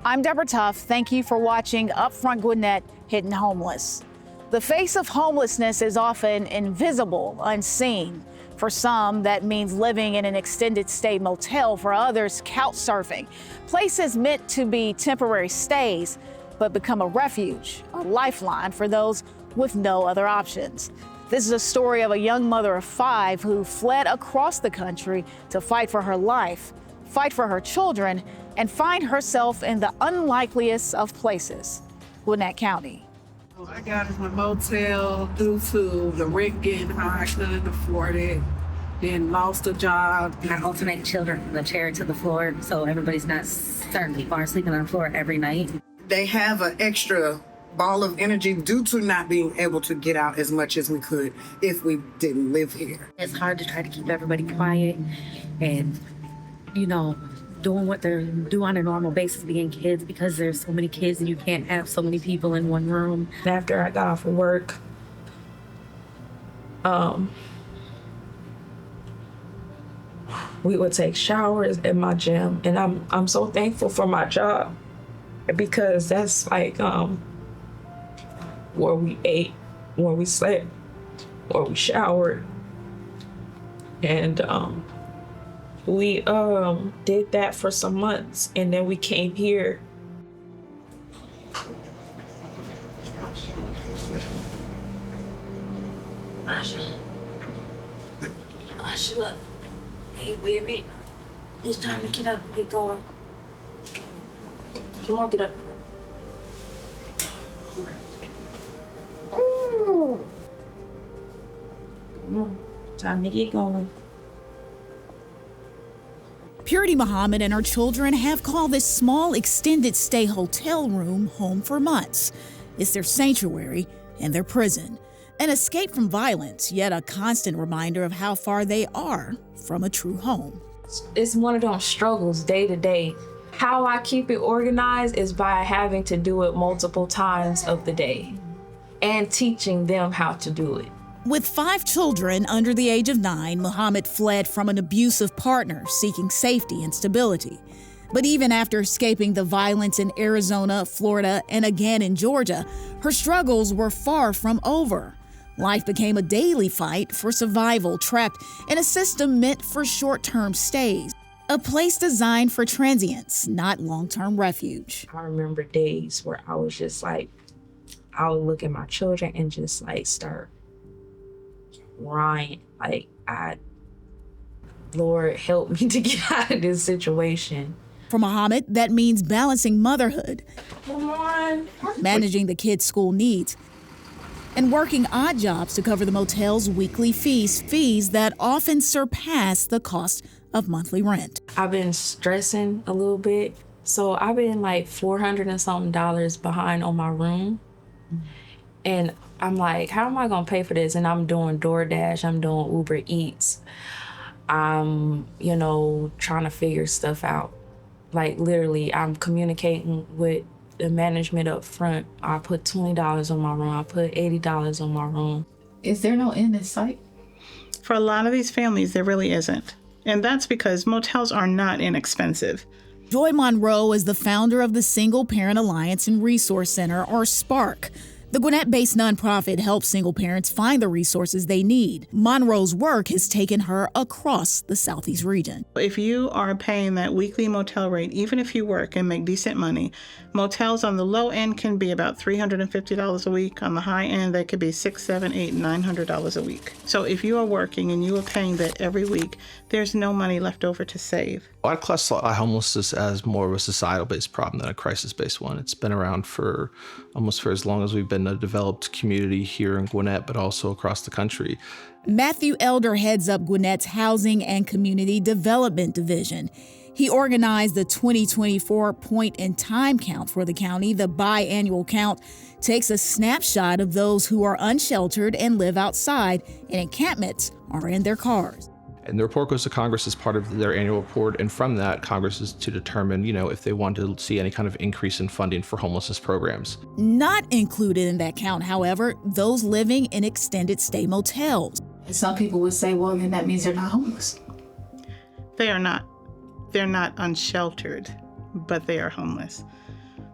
I'm Deborah Tuff. Thank you for watching Upfront Gwinnett Hidden Homeless. The face of homelessness is often invisible, unseen. For some, that means living in an extended stay motel. For others, couch surfing. Places meant to be temporary stays, but become a refuge, a lifeline for those with no other options. This is a story of a young mother of 5 who fled across the country to fight for her life, fight for her children, and find herself in the unlikeliest of places, Gwinnett County. I got in a motel due to the rent getting high, I couldn't afford it, then lost a job. I alternate children from the chair to the floor, so everybody's not certainly far sleeping on the floor every night. They have an extra ball of energy due to not being able to get out as much as we could if we didn't live here. It's hard to try to keep everybody quiet and, doing what they're doing on a normal basis, being kids, because there's so many kids and you can't have so many people in one room. After I got off of work, we would take showers at my gym, and I'm so thankful for my job, because that's like where we ate, where we slept, where we showered, and we did that for some months, and then we came here. Hush up. Hey, baby. It's time to get up and get going. Come on, get up. Come on. Time to get going. Purity Muhammad and her children have called this small extended stay hotel room home for months. It's their sanctuary and their prison. An escape from violence, yet a constant reminder of how far they are from a true home. It's one of those struggles day to day. How I keep it organized is by having to do it multiple times of the day and teaching them how to do it. With 5 children under the age of 9, Muhammad fled from an abusive partner seeking safety and stability. But even after escaping the violence in Arizona, Florida, and again in Georgia, her struggles were far from over. Life became a daily fight for survival, trapped in a system meant for short-term stays. A place designed for transients, not long-term refuge. I remember days where I was just like, I would look at my children and just like start crying. Like, Lord, help me to get out of this situation. For Muhammad, that means balancing motherhood, Come on. managing the kids' school needs, and working odd jobs to cover the motel's weekly fees that often surpass the cost of monthly rent. I've been stressing a little bit. So I've been like $400 and something behind on my room. And I'm like, how am I gonna pay for this? And I'm doing DoorDash, I'm doing Uber Eats. I'm, trying to figure stuff out. Like literally, I'm communicating with the management up front. I put $20 on my room, I put $80 on my room. Is there no end in sight? For a lot of these families, there really isn't. And that's because motels are not inexpensive. Joy Monroe is the founder of the Single Parent Alliance and Resource Center, or SPARC. The Gwinnett-based nonprofit helps single parents find the resources they need. Monroe's work has taken her across the Southeast region. If you are paying that weekly motel rate, even if you work and make decent money, motels on the low end can be about $350 a week. On the high end, they could be $600, $700, $800, $900 a week. So if you are working and you are paying that every week, there's no money left over to save. I'd classify homelessness as more of a societal-based problem than a crisis-based one. It's been around for almost for as long as we've been a developed community here in Gwinnett, but also across the country. Matthew Elder heads up Gwinnett's Housing and Community Development Division. He organized the 2024 point-in-time count for the county. The biannual count takes a snapshot of those who are unsheltered and live outside in encampments or in their cars. And the report goes to Congress as part of their annual report, and from that, Congress is to determine, if they want to see any kind of increase in funding for homelessness programs. Not included in that count, however, those living in extended stay motels. And some people would say, well, then that means they're not homeless. They are not. They're not unsheltered, but they are homeless.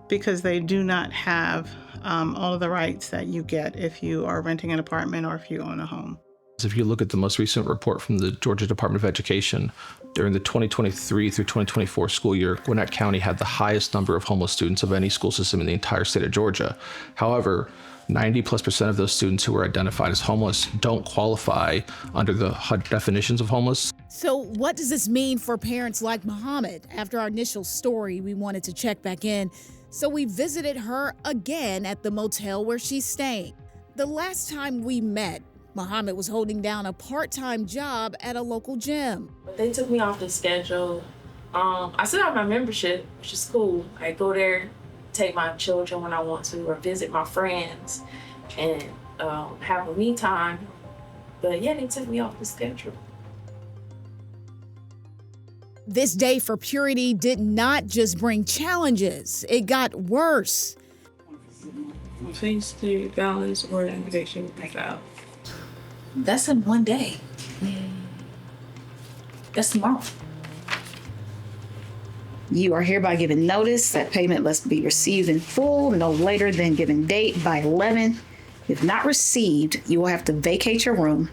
because they do not have all of the rights that you get if you are renting an apartment or if you own a home. If you look at the most recent report from the Georgia Department of Education, during the 2023 through 2024 school year, Gwinnett County had the highest number of homeless students of any school system in the entire state of Georgia. However, 90+% of those students who were identified as homeless don't qualify under the HUD definitions of homeless. So what does this mean for parents like Muhammad? After our initial story, we wanted to check back in, so we visited her again at the motel where she's staying. The last time we met, Muhammad was holding down a part-time job at a local gym. But they took me off the schedule. I still have my membership, which is cool. I go there, take my children when I want to, or visit my friends and have a me time. But yeah, they took me off the schedule. This day for Purity did not just bring challenges, it got worse. Please do balance or invitation out. That's in one day. That's tomorrow. You are hereby given notice that payment must be received in full no later than given date by 11. If not received, you will have to vacate your room.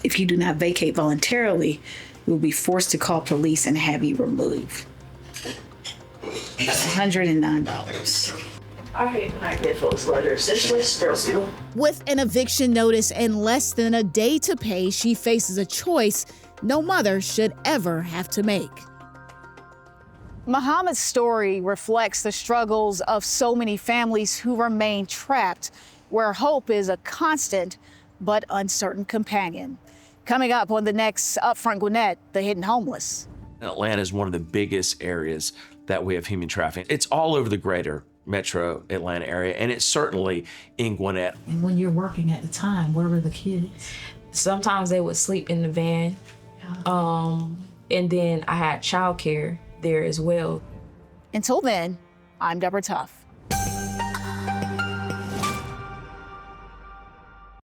If you do not vacate voluntarily, you will be forced to call police and have you removed. That's $109. I hate when I get those letters. It's really stressful. With an eviction notice and less than a day to pay, she faces a choice no mother should ever have to make. Muhammad's story reflects the struggles of so many families who remain trapped, where hope is a constant but uncertain companion. Coming up on the next Upfront Gwinnett, the hidden homeless. Atlanta is one of the biggest areas that we have human trafficking. It's all over the greater metro Atlanta area, and it's certainly in Gwinnett. And when you're working at the time, where were the kids? Sometimes they would sleep in the van. And then I had childcare there as well. Until then, I'm Deborah Tuff.